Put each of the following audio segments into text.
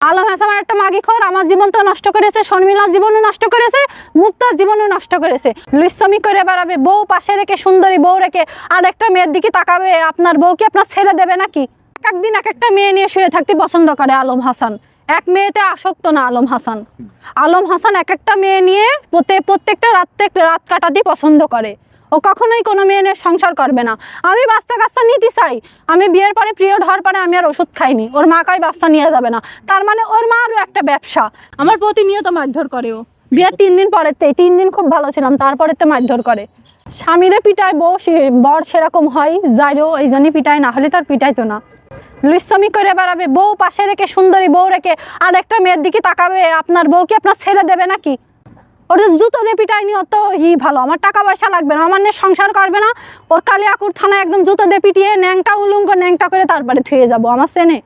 আলম হাসান একটা মাগিখোর, আমার জীবন তো নষ্ট করেছে, শর্মিলার জীবনও নষ্ট করেছে, মুক্তার জীবনও নষ্ট করেছে। লুইসমি করে বেড়াবে, বউ পাশে রেখে, সুন্দরী বউ রেখে আর একটা মেয়ের দিকে তাকাবে। আপনার বউ কি আপনার ছেড়ে দেবে নাকি? একদিন এক একটা মেয়ে নিয়ে শুয়ে থাকতে পছন্দ করে আলম হাসান। এক মেয়েতে আসক্ত না আলম হাসান। আলম হাসান এক একটা মেয়ে নিয়ে প্রত্যেকটা রাত কাটাতে পছন্দ করে। ও কখনোই কোনো মেয়ে নিয়ে সংসার করবে না। আমি বাচ্চা কাচ্চা নিতে চাই, আমি বিয়ের পরে পিরিয়ড হওয়ার পরে আমি আর ওষুধ খাইনি, ওর মা কয় বাচ্চা নিয়ে যাবে না, তার মানে ওর মা আরও একটা ব্যবসা। আমার প্রতিনিয়ত মারধর করে ও। বিয়ের 3 দিন পরেতেই, 3 দিন খুব ভালো ছিলাম, তারপরে তো মারধর করে। স্বামীরে পিটায়, বর সেরকম হয় যাইরো, এই জন্যই পিটায়, না হলে তার পিটাইতো না। লুইসমি করে বেড়াবে, বউ পাশে রেখে, সুন্দরী বউ রেখে আর একটা মেয়ের দিকে তাকাবে। আপনার বউ কি আপনার ছেড়ে দেবে নাকি? ওর জুতো দিয়ে পিটাইনি, অত ভালো, আমার টাকা পয়সা লাগবে না, আমার নিয়ে সংসার করবে না। ওর কালিয়াকুর থানায় একদম জুতো দিয়ে পিটিয়ে ন্যাংটা উলুঙ্গ ন্যাংটা করে তারপরে থুয়ে যাবো আমার সেনে।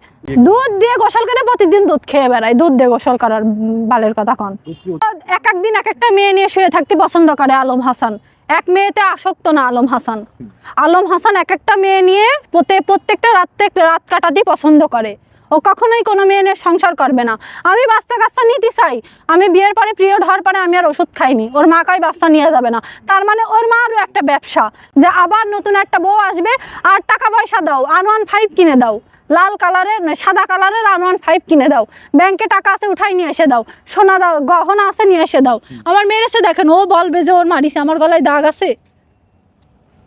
দুধ দিয়ে গোসল করে প্রতিদিন দুধ খেয়ে বেড়ায়, দুধ দিয়ে গোসল করার বালের কথা কন। একদিন এক একটা মেয়ে নিয়ে শুয়ে থাকতে পছন্দ করে আলম হাসান। এক মেয়েতে আসক্ত না আলম হাসান। আলম হাসান এক একটা মেয়ে নিয়ে প্রত্যেকটা রাত কাটাতে পছন্দ করে। ও কখনোই কোনো মেয়ে নিয়ে সংসার করবে না। আমি বাচ্চা কাচ্চা নিতে চাই, আমি বিয়ের পরে পিরিয়ড হওয়ার পরে আমি আর ওষুধ খাইনি, ওর মা কয় বাচ্চা নিয়ে যাবে না, তার মানে ওর মা আরও একটা ব্যবসা। যে আবার নতুন একটা বউ আসবে আর টাকা পয়সা দাও, R15 কিনে দাও, লাল কালারের সাদা কালারের R15 কিনে দাও, ব্যাংকে টাকা আছে উঠাই নিয়ে এসে দাও, সোনা দাও, গহনা আছে নিয়ে এসে দাও। আমার মেয়ের এসে দেখেন, ও বলবে যে ওর মারিছে, আমার গলায় দাগ আছে,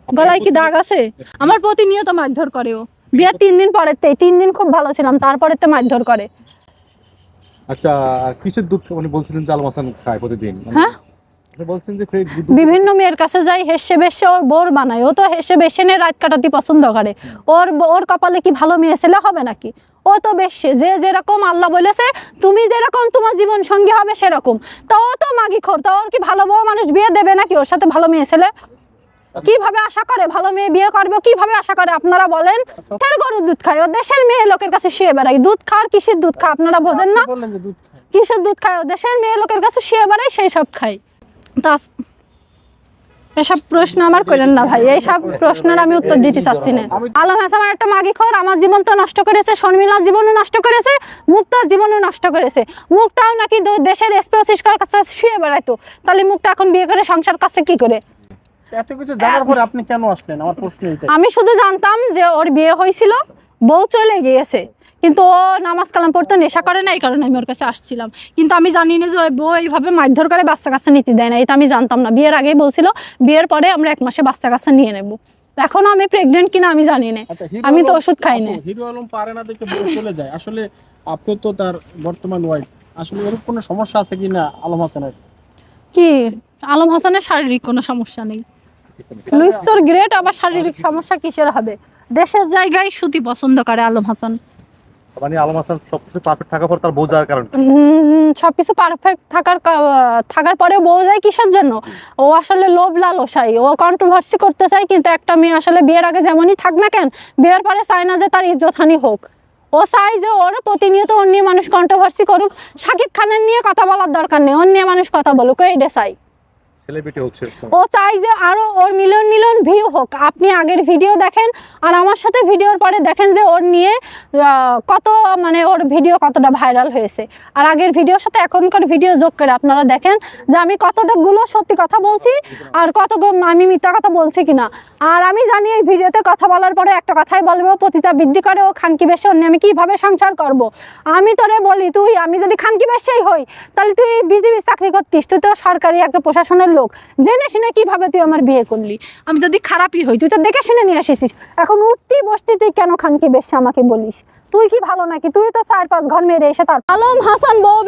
গলায় কি দাগ আছে? আমার প্রতিনিয়ত মারধর করে ও। বিয়ের 3 দিন পরেতেই, 3 দিন খুব ভালো ছিলাম, তারপরে তো মারধর করে। আচ্ছা, কিসের দুধ উনি বলছিলেন যে আলম হাসান খায় প্রতিদিন? হ্যাঁ, বলছেন যে বিভিন্ন মেয়ের কাছে যাই, হেসে বেসে ওর বোর বানায়। ও তো হেসে বেসে নিয়ে রাত কাটাতে পছন্দ করে। ওর কপালে কি ভালো মেয়ে ছেলে হবে নাকি? ও তো বেশে, যে যেরকম আল্লাহ বলেছে তুমি যেরকম তোমার জীবন সঙ্গী হবে সেরকম। তো ও তো মাগিখোর, তো ওর কি ভালো বউ মানুষ বিয়ে দেবে নাকি ওর সাথে ভালো মেয়ে ছেলে? কিভাবে আশা করে ভালো মেয়ে বিয়ে করবে? কিভাবে আশা করে আপনারা বলেন? কেন গরুর দুধ খায়? ও দেশের মেয়ে লোকের কাছে শুয়ে বেড়ায়, দুধ খায়। কিসের দুধ খায় আপনারা বোঝেন না? কিসের দুধ খায়? ও দেশের মেয়ে লোকের কাছে শুয়ে বেড়ায়, সেই সব খায়। তা এসব প্রশ্ন আমার করেন না ভাই, এইসব প্রশ্নের আমি উত্তর দিতে চাচ্ছি না। আলম হাসান একটা মাগিখোর, আমার জীবন তো নষ্ট করেছে, শর্মিলার জীবনও নষ্ট করেছে, মুক্তার জীবনও নষ্ট করেছে। মুক্তাও নাকি দেশের এসপি কাছে শুয়ে বেড়াইতো, তাহলে মুক্তা এখন বিয়ে করে সংসার কাছে কি করে? এত কিছু জানার পরে আপনি কেন আসলেন? আমার প্রশ্ন এটাই। আমি শুধু জানতাম যে ওর বিয়ে হয়েছিল, বউ চলে গিয়েছে, কিন্তু ও নামাজ কালাম পড়তে নেশা করে না, এই কারণে আমি ওর কাছে আসছিলাম। কিন্তু আমি জানি না যে ওই বউ এইভাবে মারধর করে বাচ্চা কাচ্চা নিতে দেয় না, এটা আমি জানতাম না। বিয়ের আগেই বলছিল বিয়ের পরে আমরা 1 মাসে বাচ্চা কাচ্চা নিয়ে নেব। এখনো আমি প্রেগনেন্ট কিনা আমি জানি না, আমি তো ওষুধ খাই না। হিরো আলম পারে না দেখে বউ চলে যায়, আসলে আপনি তো তার বর্তমান ওয়াইফ, আসলে এরকম কোনো সমস্যা আছে কিনা আলম হাসানের? কি আলম হাসানের শারীরিক কোনো সমস্যা নেই। লুইসর গ্রেট, আবার শারীরিক সমস্যা কিসের হবে? দেশের জায়গায় সুতি পছন্দ করে আলম হাসান। মানে আলম হাসান সবকিছু পারফেক্ট থাকার পর তার বউ যাওয়ার কারণ? সবকিছু পারফেক্ট থাকার পরে বউ যায় কিসের জন্য? ও আসলে লোভ লালসাই, ও কন্ট্রোভার্সি করতে চায়। কিন্তু একটা মেয়ে আসলে বিয়ের আগে যেমনই থাক না কেন, বিয়ের পরে চায় না যে তার ইজ্জতহানি হোক। ও চাই যে ওর প্রতিনিয়ত অন্য মানুষ কন্ট্রোভার্সি করুক। শাকিব খানের নিয়ে কথা বলার দরকার নেই, অন্য মানুষ কথা বলুক, এইটা চাই। ও চাই যে আরো ওর মিলিয়ন ভিউ হোক। আপনি আগের ভিডিও দেখেন আর আমার সাথে ভিডিওর পরে দেখেন যে ওর নিয়ে কত, মানে ওর ভিডিও কতটা ভাইরাল হয়েছে। আর আগের ভিডিওর সাথে এখনকার ভিডিও যোগ করে আপনারা দেখেন যে আমি কতটাগুলো সত্যি কথা বলছি আর কতগুলো আমি মিথ্যা কথা বলছি কিনা। আর আমি জানি এই ভিডিওতে কথা বলার পরে একটা কথাই বলবো, পতিতা বৃদ্ধি করে ও খানকি বেশে, অন্য আমি কিভাবে সংসার করব। আমি তোরে বলি, আমি যদি খানকি বেশেই হই তাহলে তুই বিজিবি চাকরি করতিস, তুই তো সরকারি একটা প্রশাসনের লোক, জেনে শুনে কিভাবে তুই আমার বিয়ে করলি? আমি যদি খারাপই হই, তুই তো দেখে শুনে নিয়ে আসিস। এখন উঠতি বসতি তুই কেন খানকি বেশে আমাকে বলিস? তুই কি ভালো নাকি? তুই তো 4-5 ঘর মেরে এসে তার। আলম হাসান বউ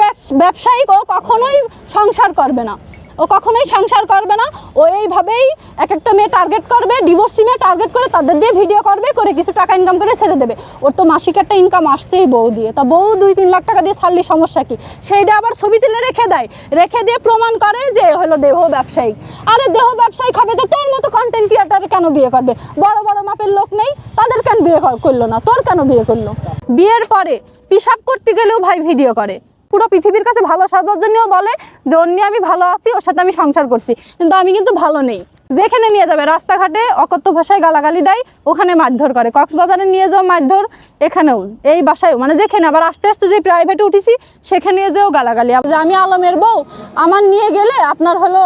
ব্যবসায়িক, ও কখনোই সংসার করবে না, ও কখনোই সংসার করবে না। ও এইভাবেই এক একটা মেয়ে টার্গেট করবে, ডিভোর্সি মেয়ে টার্গেট করে তাদের দিয়ে ভিডিও করে কিছু টাকা ইনকাম করে ছেড়ে দেবে। ওর তো মাসিক একটা ইনকাম আসছেই বউ দিয়ে, তা বউ 2-3 লাখ টাকা দিয়ে ছাড়লি সমস্যা কি? সেইটা আবার ছবি তুলে রেখে দেয়, রেখে দিয়ে প্রমাণ করে যে হলো দেহ ব্যবসায়িক। আরে দেহ ব্যবসায়িক হবে তো তোর মতো কন্টেন্ট ক্রিয়েটার কেন বিয়ে করবে? বড় বড় মাপের লোক নেই, তাদের কেন বিয়ে করলো না? তোর কেন বিয়ে করলো? বিয়ের পরে পিশাব করতে গেলেও ভাই ভিডিও করে, পুরো পৃথিবীর কাছে ভালো সাজার জন্যও বলে যে অন্য আমি ভালো আছি, ওর সাথে আমি সংসার করছি, কিন্তু আমি কিন্তু ভালো নেই। যেখানে নিয়ে যাবে রাস্তাঘাটে অকথ্য ভাষায় গালাগালি দেয়, ওখানে মারধর করে। কক্সবাজারে নিয়ে যাও মারধর, এখানেও এই বাসায় মানে যেখানে আবার আস্তে আস্তে যে প্রাইভেটে উঠেছি সেখানে যেও গালাগালি। যে আমি আলমের বউ, আমার নিয়ে গেলে আপনার হলো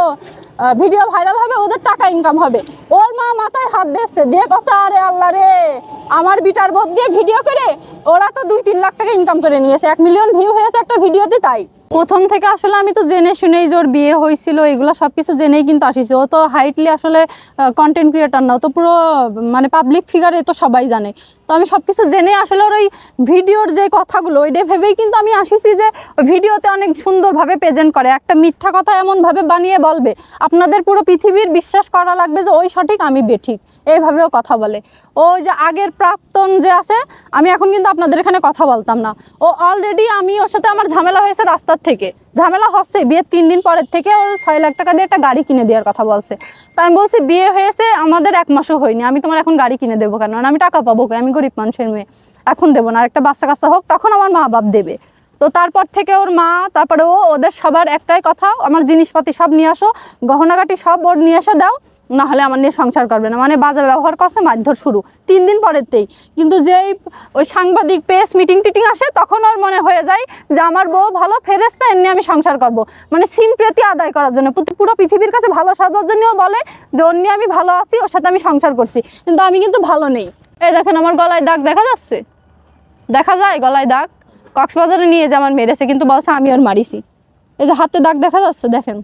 ভিডিও ভাইরাল হবে, ওদের টাকা ইনকাম হবে। ওর মা মাথায় হাত দিচ্ছে, দিয়ে কছে আরে আল্লাহ রে, আমার বিটার বোধ দিয়ে ভিডিও করে ওরা তো 2-3 লাখ টাকা ইনকাম করে নিয়েছে, 1 মিলিয়ন ভিউ হয়েছে একটা ভিডিওতে। তাই প্রথম থেকে আসলে আমি তো জেনে শুনেই যে ওর বিয়ে হয়েছিল এগুলো সব কিছু জেনেই কিন্তু আসিছি। ও তো হাইটলি আসলে কন্টেন্ট ক্রিয়েটার না, ও তো পুরো মানে পাবলিক ফিগার, এ তো সবাই জানে। তো আমি সব কিছু জেনে আসলে ওর ওই ভিডিওর যে কথাগুলো ওইটা ভেবেই কিন্তু আমি আসিছি যে ভিডিওতে অনেক সুন্দরভাবে প্রেজেন্ট করে, একটা মিথ্যা কথা এমনভাবে বানিয়ে বলবে আপনাদের পুরো পৃথিবীর বিশ্বাস করা লাগবে যে ওই সঠিক আমি বেঠিক, এইভাবেও কথা বলে। ওই যে আগের প্রাক্তন যে আছে, আমি এখন কিন্তু আপনাদের এখানে কথা বলতাম না, ও অলরেডি আমি ওর সাথে আমার ঝামেলা হয়েছে রাস্তার থেকে, ঝামেলা হচ্ছে বিয়ের 3 দিন পরের থেকে ওর 6 লাখ টাকা দিয়ে একটা গাড়ি কিনে দেওয়ার কথা বলছে। তা আমি বলছি বিয়ে হয়েছে আমাদের 1 মাসও হয়নি, আমি তোমার এখন গাড়ি কিনে দেবো কেন, আমি টাকা পাবো, আমি গরিব মানুষের মেয়ে, এখন দেবো না, একটা বাচ্চা কাচ্চা হোক তখন আমার মা বাপ দেবে। তো তারপর থেকে ওর মা, তারপরে ও, ওদের সবার একটাই কথা, আমার জিনিসপাতি সব নিয়ে আসো, গহনাগাটি সব ওর নিয়ে এসে দাও, না হলে আমার নিয়ে সংসার করবে না, মানে বাজে ব্যবহার করছে, মারধর শুরু 3 দিন পরেরতেই। কিন্তু যেই ওই সাংবাদিক প্রেস মিটিং টিটিং আসে তখন ওর মনে হয়ে যায় যে আমার বউ ভালো ফেরেশতা, এমনি আমি সংসার করব, মানে সিম্প্রতি আদায় করার জন্য, পুরো পৃথিবীর কাছে ভালো সাজার জন্যও বলে যে ওর নিয়ে আমি ভালো আছি, ওর সাথে আমি সংসার করছি, কিন্তু আমি কিন্তু ভালো নেই। এই দেখেন আমার গলায় দাগ দেখা যাচ্ছে, দেখা যায় গলায় দাগ, কক্সবাজারে নিয়ে যে আমার মেরেছে, কিন্তু বলছে আমি ওর মারিছি। এই যে হাতে দাগ দেখা যাচ্ছে, দেখেন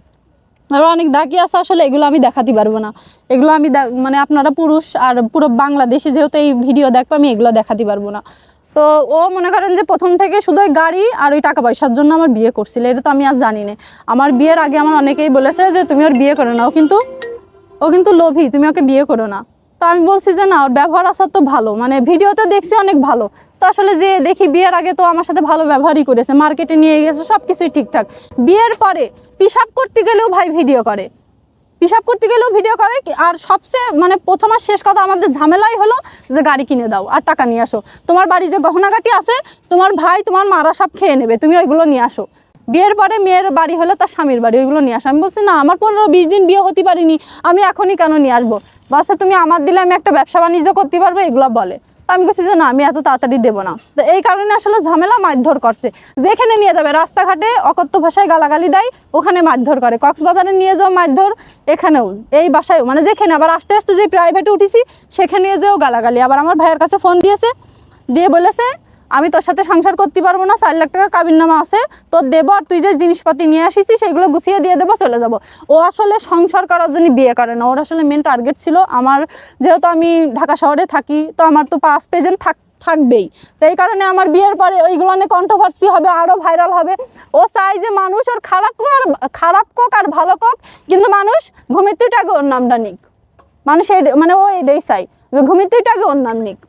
আরও অনেক দাগই আছে, আসলে এগুলো আমি দেখাতে পারবো না, এগুলো আমি মানে আপনারা পুরুষ আর পুরো বাংলাদেশে যেহেতু এই ভিডিও দেখবো, আমি এগুলো দেখাতে পারবো না। তো ও মনে করেন যে প্রথম থেকে শুধু ওই গাড়ি আর ওই টাকা পয়সার জন্য আমার বিয়ে করছিল, এটা তো আমি আর জানি না। আমার বিয়ের আগে আমার অনেকেই বলেছে যে তুমি ওর বিয়ে করো না, ও কিন্তু লোভী, তুমি ওকে বিয়ে করো না। তো আমি বলছি যে না, ওর ব্যবহার আসার তো ভালো, মানে ভিডিওতে দেখছি অনেক ভালো, তো আসলে যে দেখি বিয়ের আগে তো আমার সাথে ভালো ব্যবহারই করেছে, মার্কেটে নিয়ে গেছে, সব কিছুই ঠিকঠাক। বিয়ের পরে পিশাব করতে গেলেও ভাই ভিডিও করে, পিশাব করতে গেলেও ভিডিও করে। আর সবচেয়ে মানে প্রথম আর শেষ কথা আমাদের ঝামেলাই হলো যে গাড়ি কিনে দাও আর টাকা নিয়ে আসো, তোমার বাড়ি যে গহনাগাটি আছে তোমার ভাই তোমার মারা সব খেয়ে নেবে, তুমি ওইগুলো নিয়ে আসো। বিয়ের পরে মেয়ের বাড়ি হলো তার স্বামীর বাড়ি, ওইগুলো নিয়ে আসো। আমি বলছি না, আমার 15-20 দিন বিয়ে হতে পারিনি, আমি এখনই কেন নিয়ে আসবো, বাসে তুমি আমার দিলে আমি একটা ব্যবসা বাণিজ্য করতে পারবো, এগুলো বলে। তো আমি বলছি যে না, আমি এত তাড়াতাড়ি দেবো না। তো এই কারণে আসলে ঝামেলা, মারধর করছে, যেখানে নিয়ে যাবে রাস্তাঘাটে অকথ্য ভাষায় গালাগালি দেয়, ওখানে মারধর করে। কক্সবাজারে নিয়ে যাও মারধর, এখানেও এই বাসায় মানে যেখানে আবার আস্তে আস্তে যে প্রাইভেটে উঠেছি সেখানে যেও গালাগালি। আবার আমার ভাইয়ের কাছে ফোন দিয়েছে, দিয়ে বলেছে আমি তোর সাথে সংসার করতে পারবো না, 4 লাখ টাকা কাবিননামা আছে তোর দেবো, আর তুই যে জিনিসপাতি নিয়ে আসিস সেগুলো গুছিয়ে দিয়ে দেবো, চলে যাব। ও আসলে সংসার করার জন্য বিয়ে করে না, ওর আসলে মেন টার্গেট ছিল আমার, যেহেতু আমি ঢাকা শহরে থাকি তো আমার তো পাস প্রেজেন্ট থাকবেই, তো এই কারণে আমার বিয়ের পরে ওইগুলো নিয়ে কন্ট্রোভার্সি হবে, আরও ভাইরাল হবে। ও চাই যে মানুষ ওর খারাপ কোক আর ভালো কোক, কিন্তু মানুষ ঘুমিতেই আগে ওর নামটা নিক, মানুষ মানে ও এটাই চাই যে ঘুমিতেই আগে ওর নাম নিক।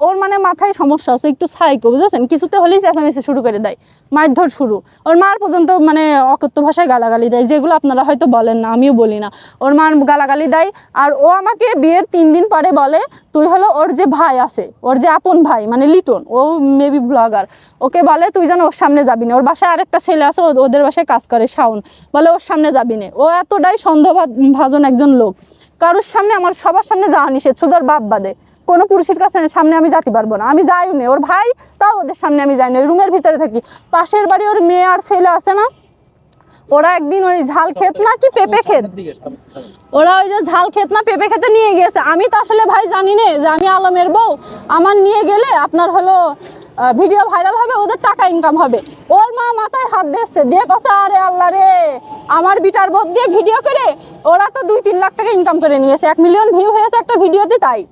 ওর মানে মাথায় সমস্যা আছে, একটু সাইকো, বুঝেছেন, কিছুতে হলেই চেঁচামেচি শুরু করে দেয়, মারধর শুরু। ওর মার পর্যন্ত মানে অকথ্য ভাষায় গালাগালি দেয়, যেগুলো আপনারা হয়তো বলেন না, আমিও বলি না। ওর মার গালাগালি দেয়। আর ও আমাকে বিয়ের 3 দিন পরে বলে তুই হলো ওর যে ভাই আছে, ওর যে আপন ভাই মানে লিটন, ও মেবি ব্লগার, ওকে বলে তুই যেন ওর সামনে যাবি না, ওর বাসায় আরেকটা ছেলে আছে, ওদের বাসায় কাজ করে শাওন, বলে ওর সামনে যাবি না। ও এতটাই সন্দেহভাজন একজন লোক, কারোর সামনে, আমার সবার সামনে যাওয়া নিষেধ, শুধু ওর বাপ বাদে, কোনো পুরুষের কাছে সামনে আমি যেতে পারবো না, আমি যাইও না। ওর ভাই তাও ওদের সামনে আমি যাই না, ওই রুমের ভিতরে থাকি। পাশের বাড়ি ওর মেয়ে আর ছেলে আছে না, ওরা একদিন ওই ঝাল ক্ষেত না কি পেঁপে ক্ষেত, ওরা ওই যে ঝাল ক্ষেত না পেঁপে খেতে নিয়ে গিয়েছে। আমি তো আসলে ভাই জানি না যে আমি আলমের বউ, আমার নিয়ে গেলে আপনার হলো ভিডিও ভাইরাল হবে, ওদের টাকা ইনকাম হবে। ওর মা মাথায় হাত দিচ্ছে, দিয়ে কছে আরে আল্লাহ রে, আমার বিটার বোধ দিয়ে ভিডিও করে ওরা তো 2-3 লাখ টাকা ইনকাম করে নিয়েছে, 1 মিলিয়ন ভিউ হয়েছে একটা ভিডিওতে। তাই